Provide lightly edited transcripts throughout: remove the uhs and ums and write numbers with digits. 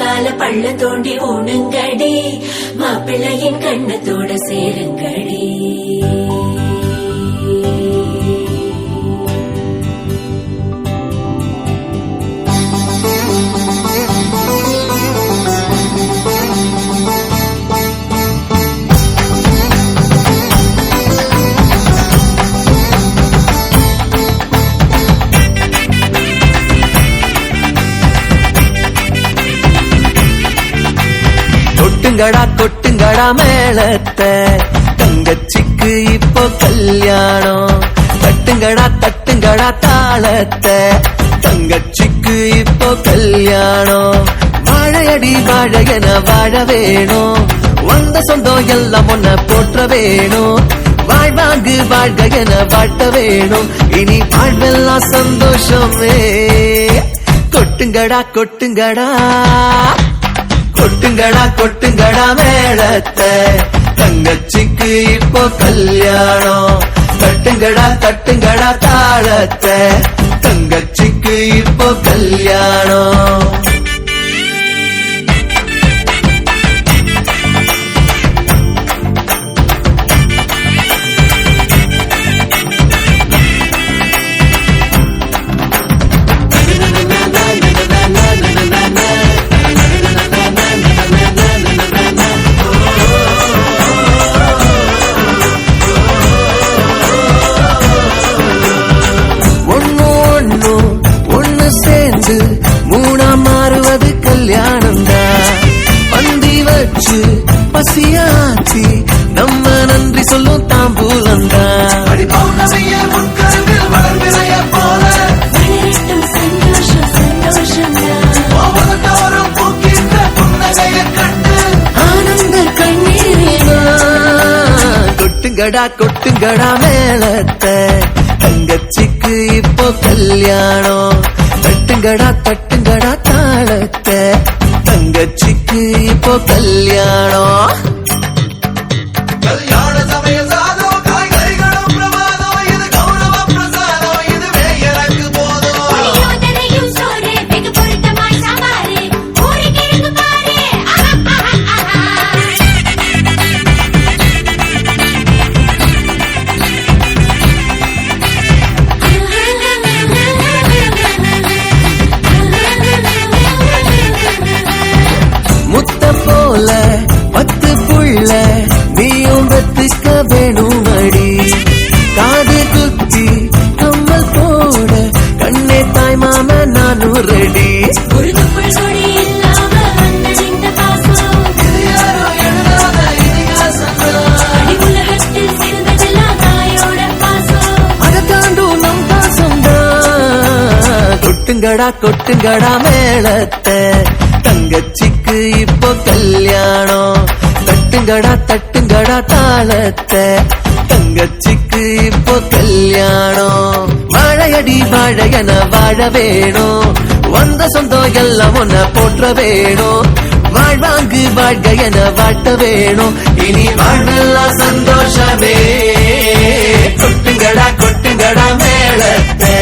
கால பள்ள தோண்டி ஊனுங்கடி மாப்பிள்ளையின் கண்ணத்தோட சேருங்கடி. கொட்டுங்கடா கொட்டுங்கடா மேளத்தை தங்கச்சிக்கு இப்போ கல்யாணம். தட்டுங்கடா தட்டுங்கடா தாளத்தை தங்கச்சிக்கு இப்போ கல்யாணம். வாழையடி வாழையன வாழ வேணும், வந்த சொந்தம் எல்லாம் ஒன்ன போற்ற வேணும். வாழ்வாங்கு வாழ்க என வாழ்த்த வேணும், இனி வாழ்வெல்லாம் சந்தோஷமே. கொட்டுங்கடா கொட்டுங்கடா கொட்டுங்கடா கொட்டுங்கடா மேளத்தை தங்கச்சிக்கு இப்போ கல்யாணம். தட்டுங்கடா தட்டுங்கடா தாளத்தை தங்கச்சிக்கு இப்போ கல்யாணம். மூணா மாறுவது கல்யாணம் தான். பந்தி வச்சு பசியாச்சி நம்ம நன்றி சொல்லும் தாம்பூலம் தான். ஆனந்த கண்ணீரினா கொட்டுங்கடா கொட்டுங்கடா மேளத்தை தங்கச்சிக்கு இப்போ கல்யாணம். தட்டுங்கடா தட்டுங்கடா தாளத்தை தங்கச்சிக்கு இப்போ கல்யாணம். கல்யாண சமய சாதம் காய்கறிகளும் பிரமாதம், இது கௌரவ பிரசாதம், இதுவே எனக்கு போதும். போல 10 புள்ள நீயும் வெத்துக்க வேணும் அடி. காது குத்தி கம்மல் போட கண்ணே தாய் மாம நானும் ரெடி. அதை தாண்டும் நம் பாசம் தான். கொட்டுங்கடா கொட்டுங்கடா மேளத்தை தங்கச்சிக்கு இப்போ கல்யாணம். தட்டுங்கடா தட்டுங்கடா தாளத்தை தங்கச்சிக்கு இப்போ கல்யாணம். வாழையடி வாழையன வாழ வேணும், வந்த சொந்தம் எல்லாம் ஒன்ன போற்ற வேணும். வாழ்வாங்கு வாழ்க என வாழ்த்த வேணும், இனி வாழ்வெல்லாம் சந்தோஷமே. கொட்டுங்கடா கொட்டுங்கடா மேளத்தை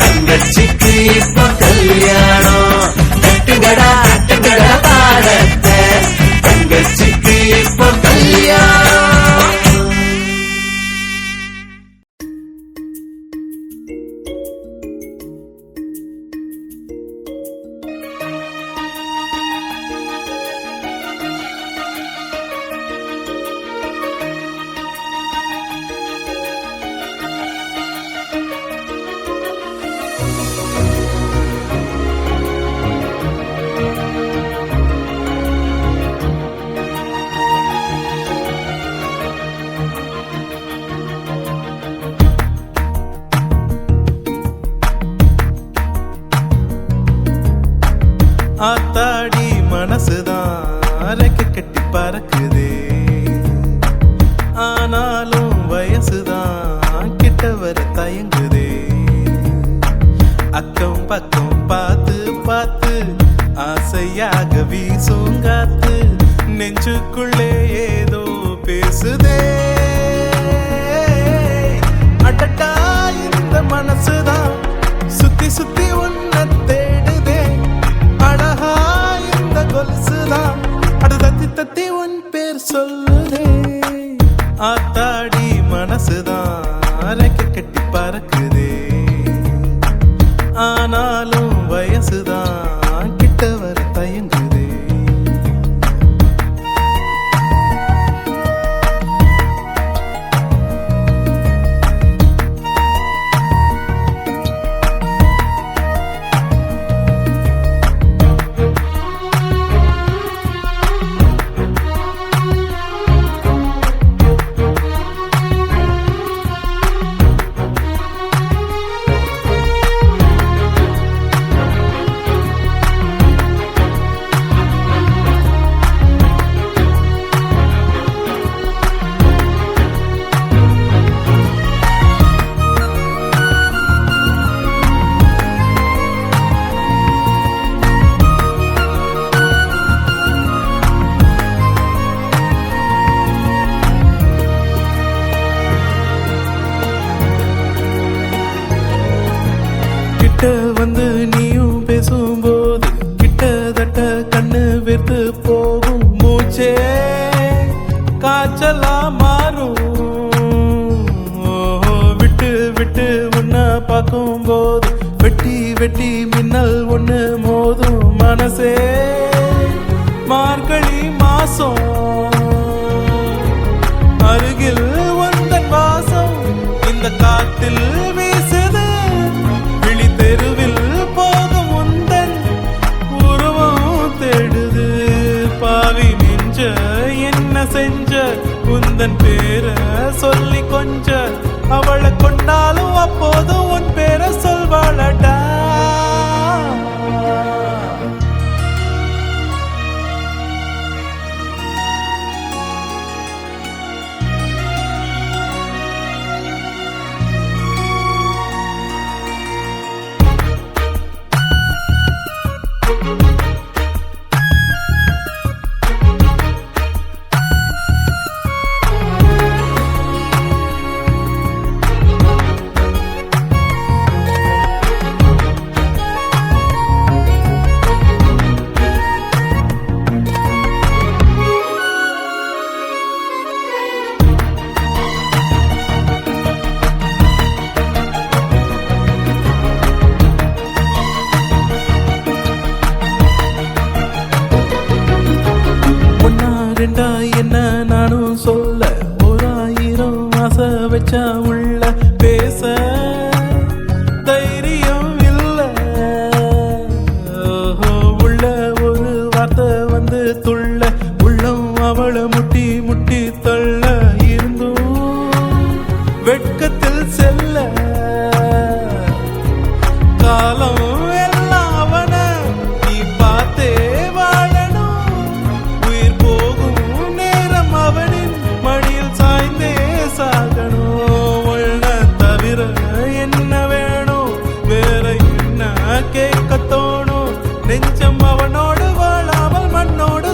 தங்கச்சிக்கு இப்போ கல்யாணம். தட்டுங்கடா தட்டுங்கடா தாளத்தை தங்கச்சிக்கு இப்போ கல்யாணம். ஆத்தாடி மனசுதான் ரெக்க கட்டி பறக்குதே, ஆனாலும் வயசுதான் கிட்ட வர தயங்குதே. அக்கம் பக்கம் பார்த்து பார்த்து ஆசையாக வீசும் காத்து நெஞ்சுக்குள்ளே ஏதோ பேசுதே. அடட்டா இந்த மனசுதான் சுத்தி சுத்தி உன்னை தேடுதே. அழகா இந்த கொலுசுதான் அட தத்தி தத்தி உன் பேர் சொல்லுதே. ஆத்தாடி மனசுதான் ரெக்க கட்டி பறக்குதே, ஆனாலும் வயசுதான் கிட்ட வர தயங்குதே. கிட்ட வந்து நீயும் பேசும்போது கிட்டத்தட்ட கண்ணு வெறுத்து போகும், மூச்சே காய்ச்சலா மாறும். விட்டு விட்டு உன்னை பார்க்கும்போது வெட்டி வெட்டி மின்னல் ஒண்ணு மோதும், மனசே மார்கழி மாசம் அருகில் வந்தன் வாசம் இந்த காத்தில் வீசுது. தெருவில் போகும் உந்தன் உருவம் தேடுது, பாவி நெஞ்ச என்ன செஞ்ச உந்தன் பேரை சொல்லி கொஞ்ச அவளை கொண்டாலும் அப்போதும் உன் பேரை சொல்வாளடா. ரெண்டா என்ன நானும் சொல்ல, 1000 ஆசை வச்சா உள்ள பேச தைரியம் இல்ல. உள்ள ஒரு வார்த்தை வந்து துள்ள உள்ளம் அவளை முட்டி முட்டி தள்ள இருந்தும் வெட்கத்தில் செல்ல. காலம் எல்லாம் அவன நீ பார்த்தே வாழணும், உயிர் போகும் நேரம் அவனின் மடியில் சாய்ந்தே சாகணும். உள்ள தவிர என்ன வேணும், வேற என்ன கேட்க தோணும், நெஞ்சம் அவனோடு வாழாமல் மண்ணோடு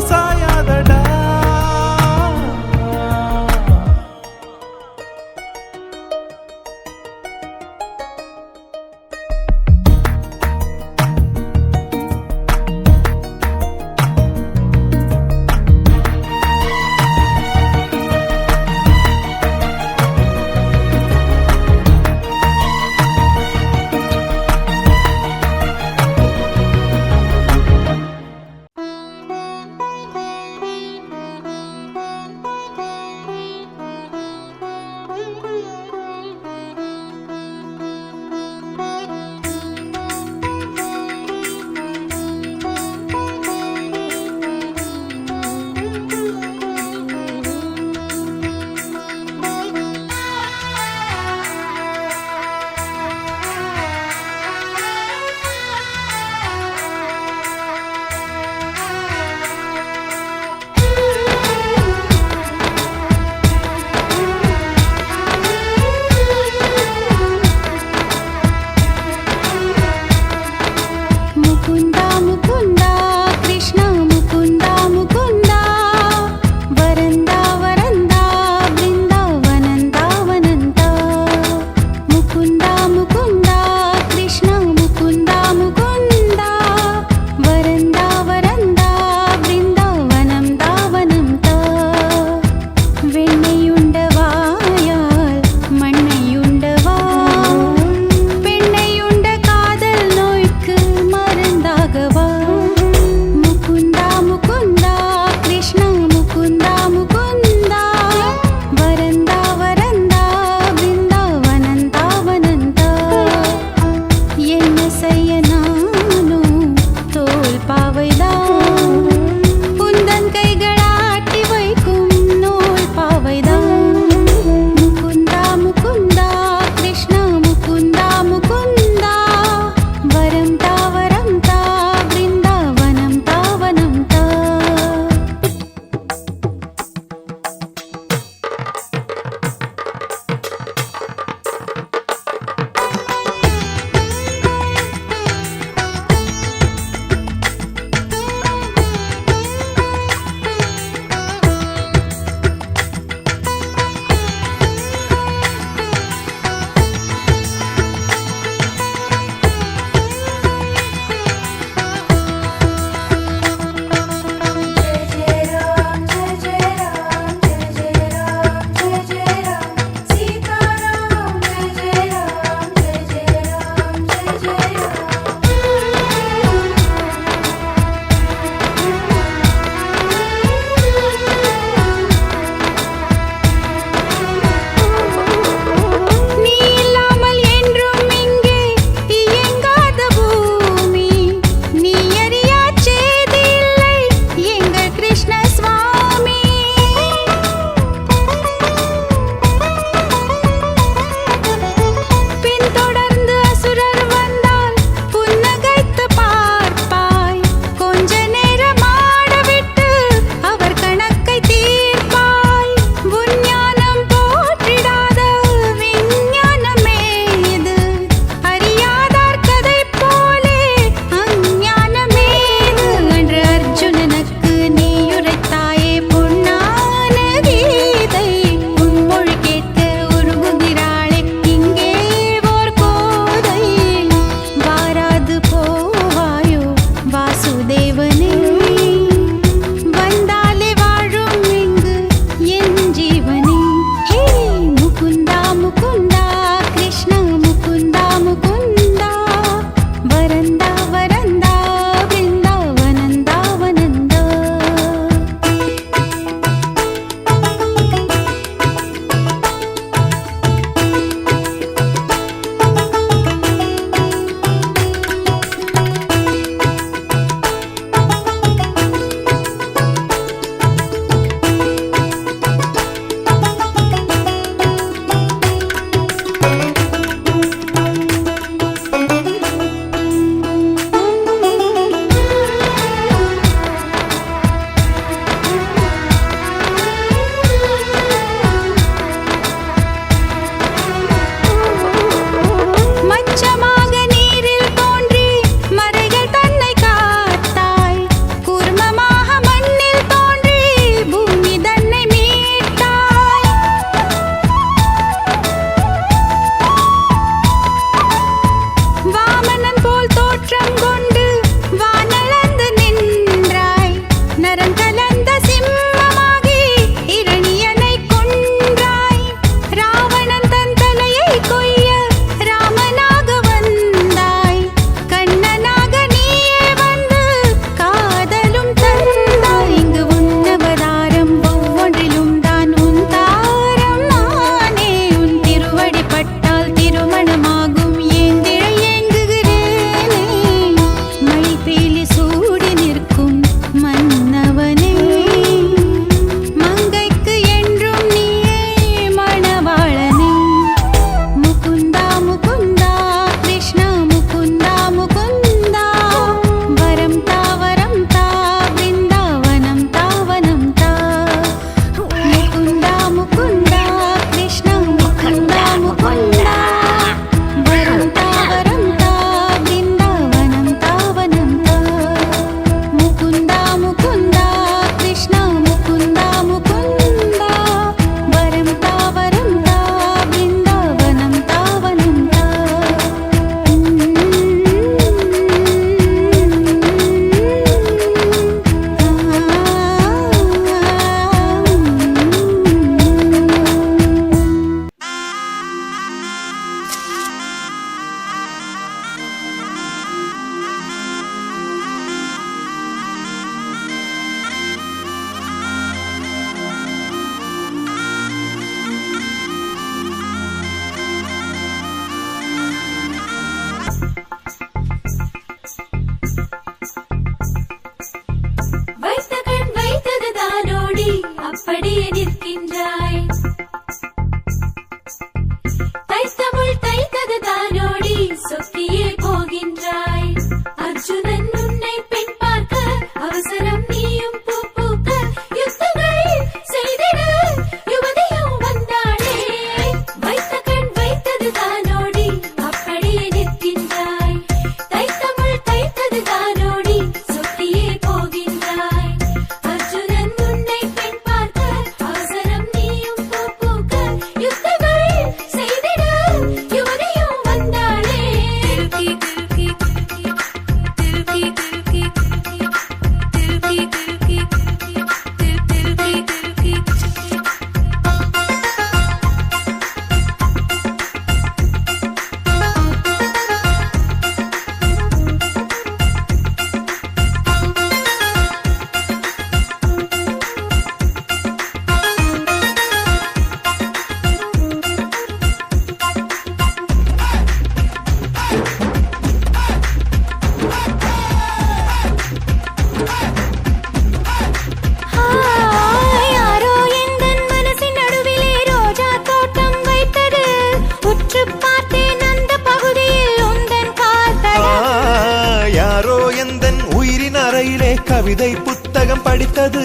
கவிதை புத்தகம் படித்தது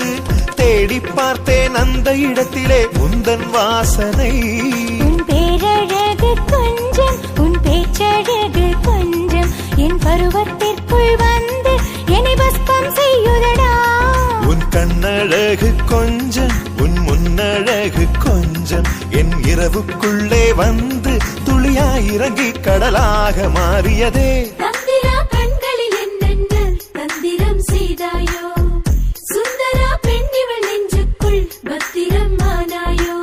தேடி பார்த்தேன் அந்த இடத்திலே உந்தன் வாசனை. உன் பேரழகு கொஞ்சம் உன் பேச்சழகு கொஞ்சம் என் பருவத்திற்குள் வந்து என்னை பஸ்பம் செய்யுதடா. உன் கண்ணழகு கொஞ்சம் உன் முன்னழகு கொஞ்சம் என் இரவுக்குள்ளே வந்து துளியாய் இறங்கி கடலாக மாறியதே. தந்திரா கண்களில் என்னென்ன தந்திரம் செய்தாயோ, சுந்தரா பெண்ணிவள் நெஞ்சுக்குள் பத்திரம் ஆனாயோ.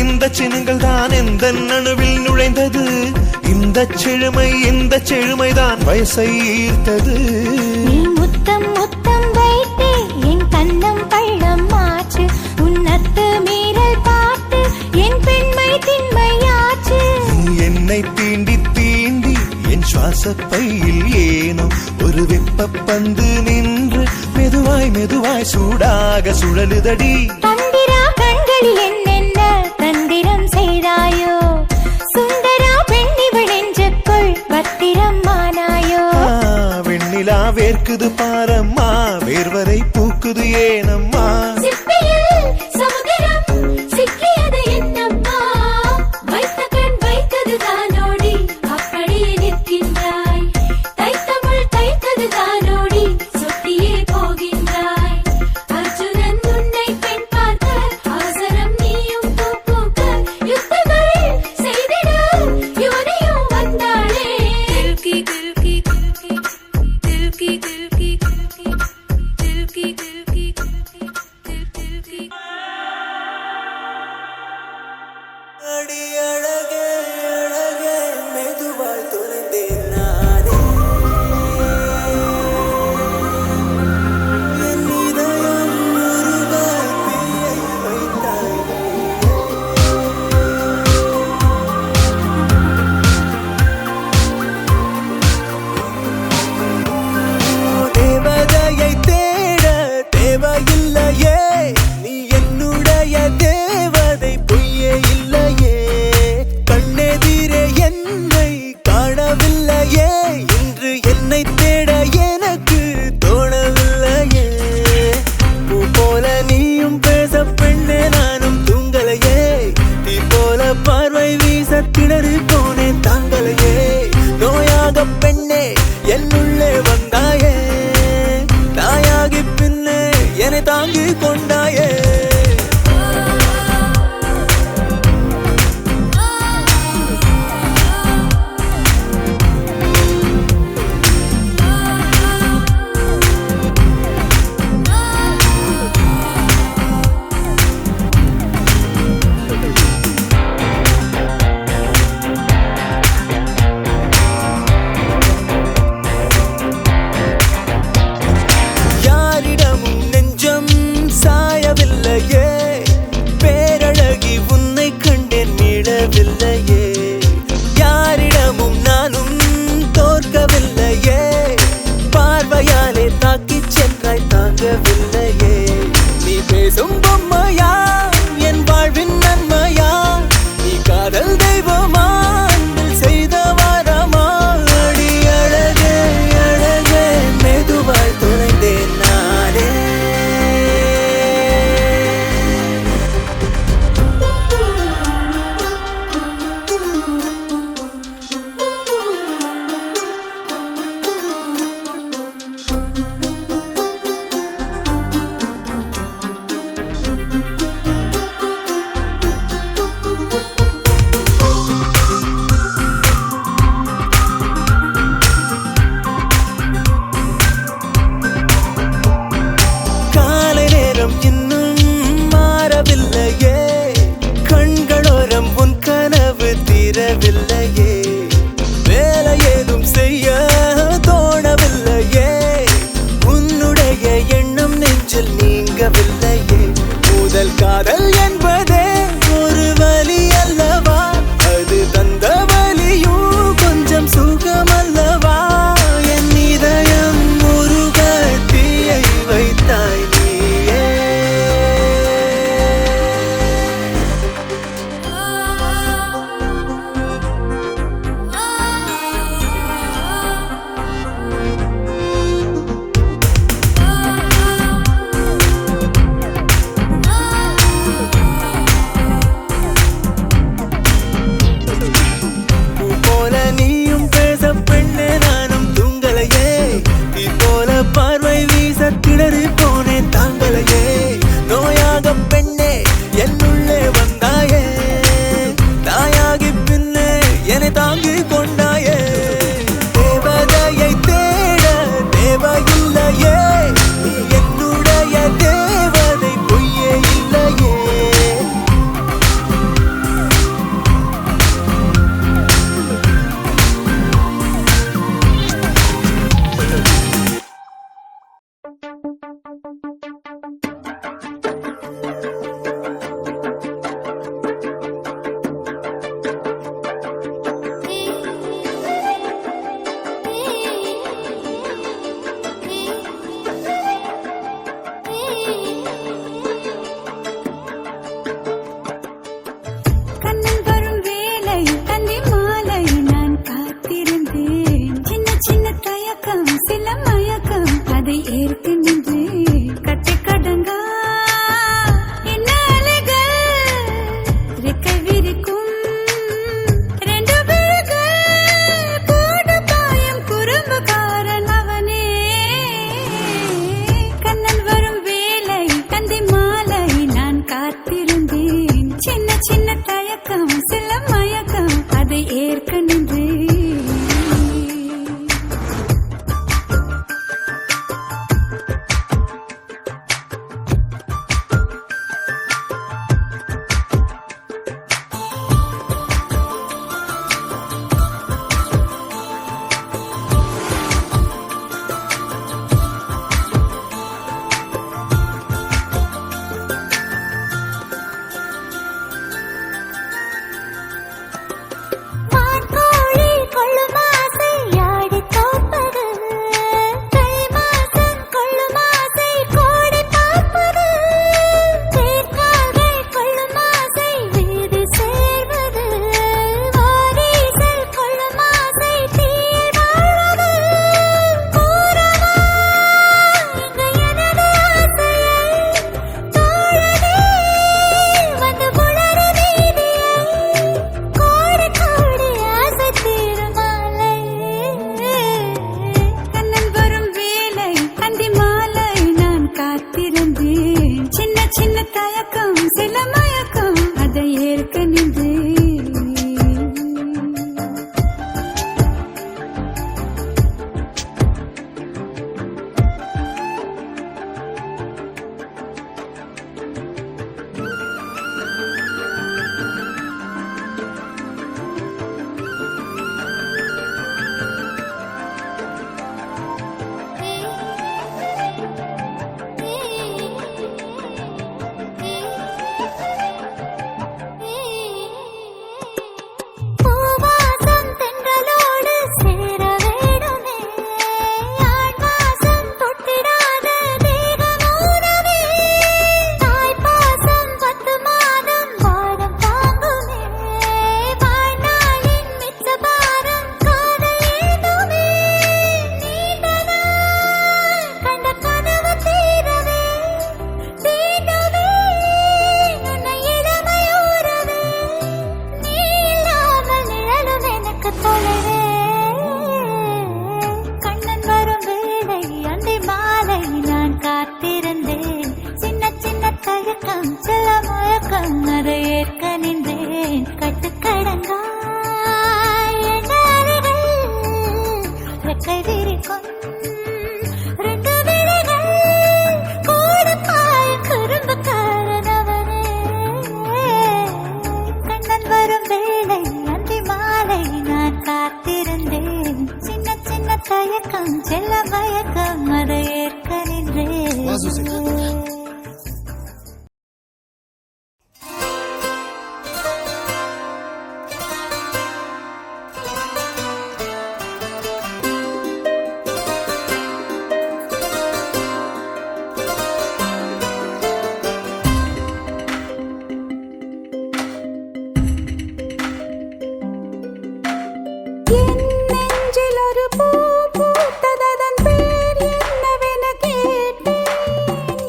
இந்த சின்னங்கள் தான் எந்த நணுவில் நுழைந்தது. இந்த செழுமைதான் வயசை ஈர்த்தது. நீ முத்தம் முத்தம் வைத்தே என் கண்ணம் பள்ளம் மாற்று. உன்னத்து மீறல் பார்த்து என் பெண்மை திண்மையாச்சு. நீ என்னை தீண்டி தீண்டி என் சுவாச பையில் ஏனோ ஒரு வெப்ப பந்து நின்று மெதுவாய் சூடாக சுழலுதடி. தந்திரா கண்களில் என்னென்ன தந்திரம் செய்தாயோ, சுந்தரா பெண்ணிவள் நெஞ்சுக்குள் பத்திரம் ஆனாயோ. வெண்ணிலா வேர்க்குது பாரம்மா, வேர்வரை பூக்குது ஏனம்மா. சிப்பியில் சமுதிரம் சிக்கியது என்னம்மா, வைத்த கண் வைத்தது தானோடி அப்படியே நிற்கின்றாய். தைத்தமிழ் தைத்தது தானோடி சொத்தியே போகின்றாய். அர்ஜுனன் உன்னை பெண் பார்க்க அவசரம் நீயும் பூக்க யுத்தங்கள் செய்திட யோனியும் வந்தாளே. தில்கி தில்கி தில்கி தில்கி தில்கி தில்கி தில்கி தில்கி. அடி அழகே அழகே மெதுவாய் தொலைந்தேன் நானே. என் இதயம் உருகாய் தீயை வைத்தாய். தேவதையை தேட தேவையில்லையே, நீ என்னுடைய தேவதை பொய்யே இல்லையே. கண்ணெதிரே என்னை காணவில்லையே, இன்று என்னை தேட எனக்கு தோணவில்லையே. பூ போல நீயும் பேச பெண்ணே நானும் தூங்கலையே. தீ போல பார்வை வீச திணறி போனேன் தாங்கலையே. நோயாக பெண்ணே என்னுள்ளே வந்தாயே, தாயாகி பின்னே என்னை தாங்கி கொண்டாயே. யாரிடமும் நெஞ்சம் சாய் காத்திருந்தேன் சின்ன சின்ன தயக்கம் சில மயக்கம் அதை ஏற்க நின்றேன் பூவாசம் தென்றலோடு சேர வேணுமே ஆண்வாசம் தொட்டிடாத தேகமூனமே தாய்ப்பாசம் 10 மாதம் பாரம் தாங்குமே வாழ்நாளின் மிச்ச பாரம் காதலேதுமே நீண்டனாய் கண்ட கனவு தீரவே தீண்டவே உன்னை இளமையூரவே நீ இல்லாமல் நிழலும் எனக்கு தொலைவே கண்ணன் வரும் வேளை அந்தி மாலை நான் காத்திருந்தேன் சின்ன சின்ன தயக்கம் சில மயக்கம் அதை ஏற்க நின்றேன் கட்டுக்கடங்காய் என் அலைகள் ரெக்கை விரிக்கும் 2 விழிகள் கூடப்பாய் குறும்புக்காரனவனே கண்ணன் வரும் வேளை அந்தி மாலை நான் காத்திருந்தேன் சின்ன சின்ன தயக்கம் செல்ல மயக்கம் அதை ஏற்க நின்றேன் என் நெஞ்சில் ஒரு பூ பூத்ததன் பேர் என்னவென கேட்டேன்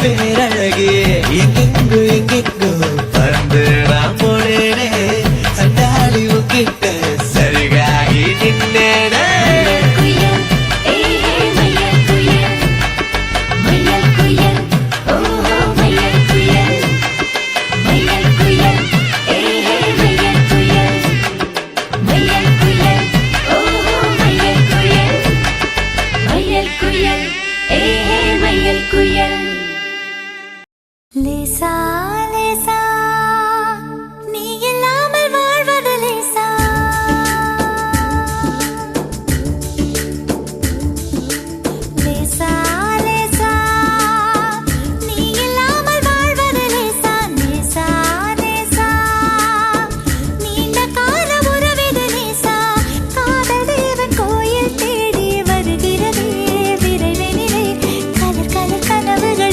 பேரழகே எங்கெங்கோ எங்கெங்கோ பறந்து நான் போனேனே சண்டாளி உங்கிட்ட சருகாகி நின்னேனே குயில் ஏ மயில் குயில் மயில் குயில் ஓஹோ மயில் குயில் மயில் குயில் ஏ மயில் குயில் மயில் குயில் ஓஹோ மயில் குயில் மயில் குயில் ஏ மயில் குயில் லேசா லேசா நீ இல்லாமல் வாழ்வது லேசா லேசா லேசா நீ இல்லாமல் வாழ்வது லேசா லேசா லேசா நீண்ட கால உறவிது லேசா காதல் தேவன் கோயில் தேடி வருகிறதே விரைவினிலே கலர் கலர் கனவுகள்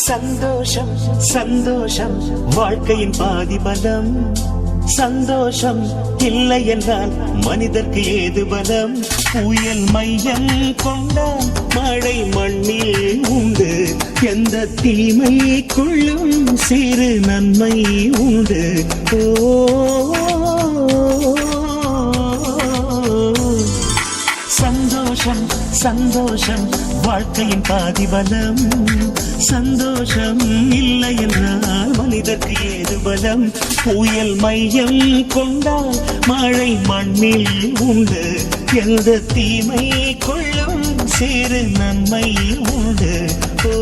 சந்தோஷம் சந்தோஷம் வாழ்க்கையின் பாதி பலம் சந்தோஷம் இல்லை என்றால் மனிதர்க்கு ஏது பலம் புயல் மையம் கொண்டால் மழை மண்ணில் உண்டு எந்த தீமைக்குள்ளும் சிறு நன்மை உண்டு ஓ சந்தோஷம் சந்தோஷம் வாழ்க்கையின் பாதி பலம் சந்தோஷம் இல்லை என்றால் மனிதர்க்கு ஏது பலம் புயல் மையம் கொண்டால் மழை மண்ணில் உண்டு எந்த தீமை கொள்ளும் சிறு நன்மை உண்டு ஓ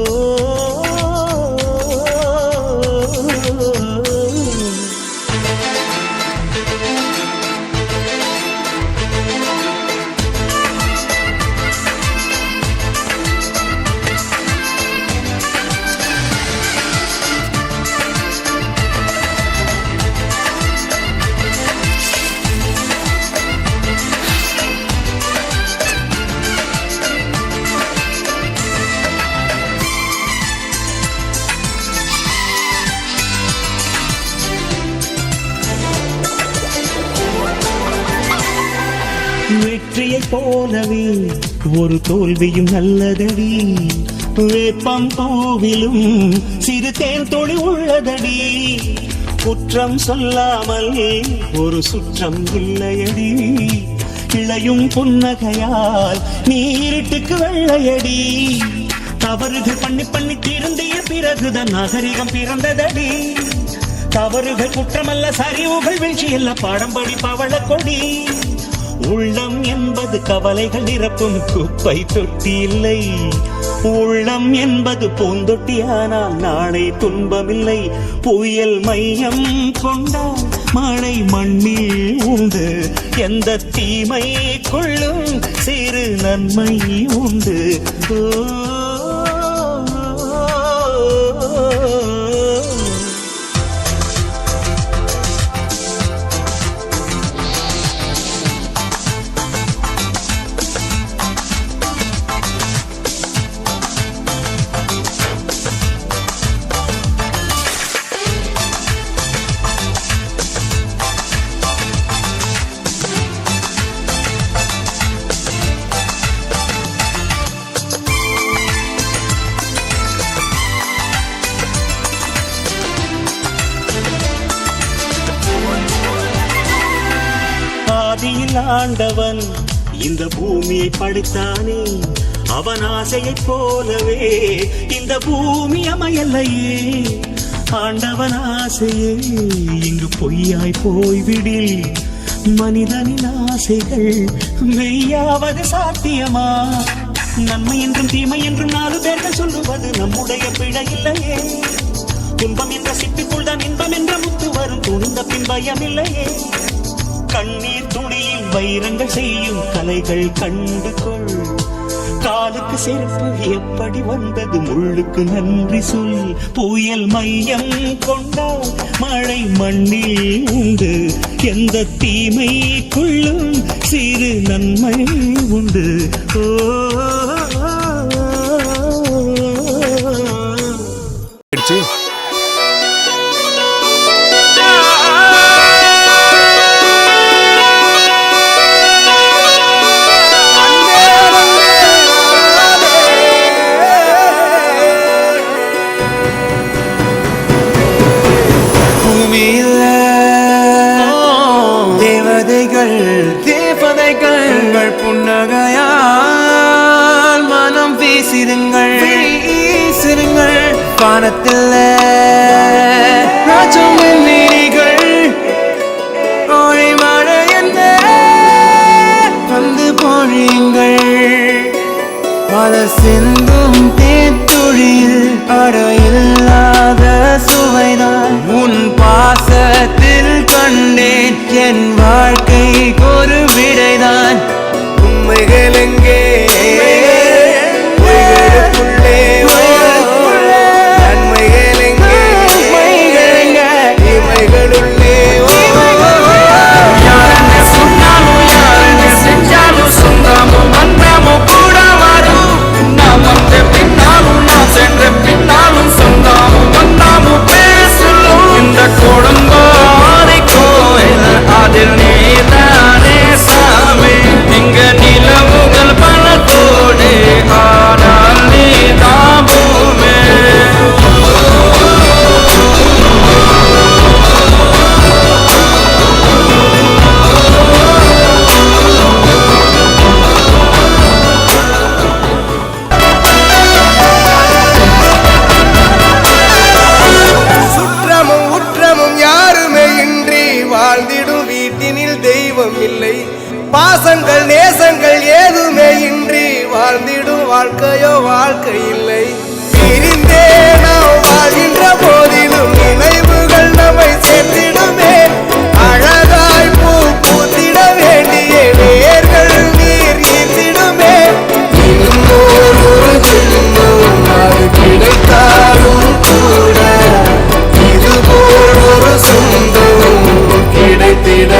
வெற்றியை போலவே ஒரு தோல்வியும் நல்லதடி வேப்பம் பூவிலும் சிறு தேன் தொழி உள்ளதடி குற்றம் சொல்லாமல் ஒரு சுற்றம் இல்லையடி இளையும் புன்னகையால் நீரிட்டுக்கு வெள்ளையடி தவறுகள் பண்ணி பண்ணி திருந்திய பிறகுதான் நாகரிகம் பிறந்ததடி தவறுகள் குற்றமல்ல சரிவுகள் வீழ்ச்சி இல்ல பாடம்படி பவள கொடி உள்ளம் என்பது கவலைகள் நிரப்பும் குப்பை தொட்டி இல்லை உள்ளம் என்பது பூந்தொட்டியானால் நாளை துன்பமில்லை புயல் மையம் கொண்டால் மழை மண்ணில் உண்டு எந்த தீமை கொள்ளும் சிறு நன்மை உண்டு ஓ ஆண்டவன் இந்த பூமியை படைத்தானே அவன் ஆசையைப் போலவே இந்த பூமி அமையலையே ஆண்டவன் ஆசையே இங்கு பொய்யாய் போய்விடில் மனிதனின் ஆசைகள் மெய்யாவது சாத்தியமா நன்மை என்றும் தீமை என்றும் 4 பேர்கள் சொல்லுவது நம்முடைய பிழை இல்லையே துன்பம் என்ற சிப்பிக்குள் தான் இன்பம் என்ற முத்து வரும் துணிந்த பின் பயமில்லையே கண்ணீர் துணியில் வைரங்கள் செய்யும் கலைகள் கண்டு கொள் காலுக்கு செருப்பு எப்படி வந்தது முள்ளுக்கு நன்றி சொல் புயல் மையம் கொண்டால் மழை மண்ணில் உண்டு எந்த தீமை கொள்ளும் சிறு நன்மை உண்டு ஓ தேவதைகள் புன்னகையால் மனம் வீசிருங்கள் வானத்தில் ராஜம் நீரிகள் ஓழி மழை என்ன வந்து பொழியுங்கள் மலர் சிந்தும் தேத்துழியில் அடையில்லாத சுவைதான் உன் பாசத்தில் கண்டேன் என் வாழ்க்கைக்கு ஒரு விடைதான் உண்மைகள் எங்கே பொய்களுக்குள்ளே நன்மைகள் எங்கே இமைகளுள்ளே யாரென்ன சொன்னாலும் யாரென்ன செஞ்சாலும் சொந்தமும் பந்தமும் கூட வரும் நாம் வந்த பின்னாலும் நாம் சென்ற பின்னாலும் சொந்த வாழ்க்கையோ வாழ்க்கை இல்லை. பிரிந்தே நாம் வாழ்கின்ற போதிலும் நினைவுகள் நம்மை சேர்த்திடுமே. அழகாய் பூ பூத்திட வேண்டிய வேர்கள் நீர் ஈர்த்திடுமே. இன்னொரு ஜென்மம் அது கிடைத்தாலும் கூட இதுபோல் ஒரு சொந்தம் கிடைத்திட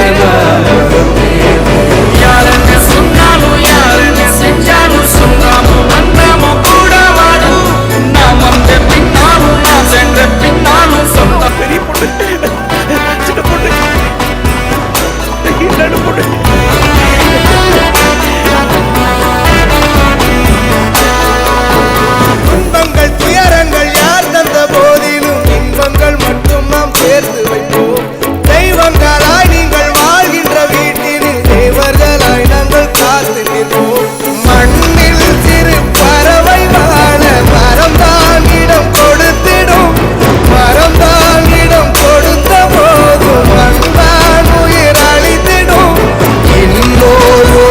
யார் என்ன சொன்னாலும் யார் என்ன செஞ்சாலும் சொன்னாலும் வந்தாலும் கூட வாடும். நாம் வந்த பின்னாலும் நாம் சென்ற பின்னாலும் சொந்தம். பெரிய பொண்ணு சின்ன பொண்ணு நடு பொண்ணு துன்பங்கள் துயரங்கள் யார் தந்த போதிலும் இன்பங்கள் மட்டும் நாம் சேர்த்து வைப்போம். தெய்வங்களாய் நீங்கள் வாழ்கின்ற வீட்டினில் தேவர்களாய் நாங்கள் காத்து நிற்போம். மண்ணில் சிறு பறவை வாழ மரம்தான் இடம் கொடுத்திடும். மரம்தான் இடம் கொடுத்த போதும் மண்தான் உயிர் அளித்திடும். இன்னொரு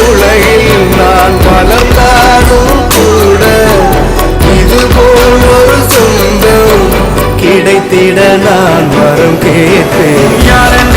உலகில் நான் வளர்ந்தாலும் கூட இதுபோல் ஒரு சொந்தம் கிடைத்திட நான் வரம் கேட்பேன். யார் என்ன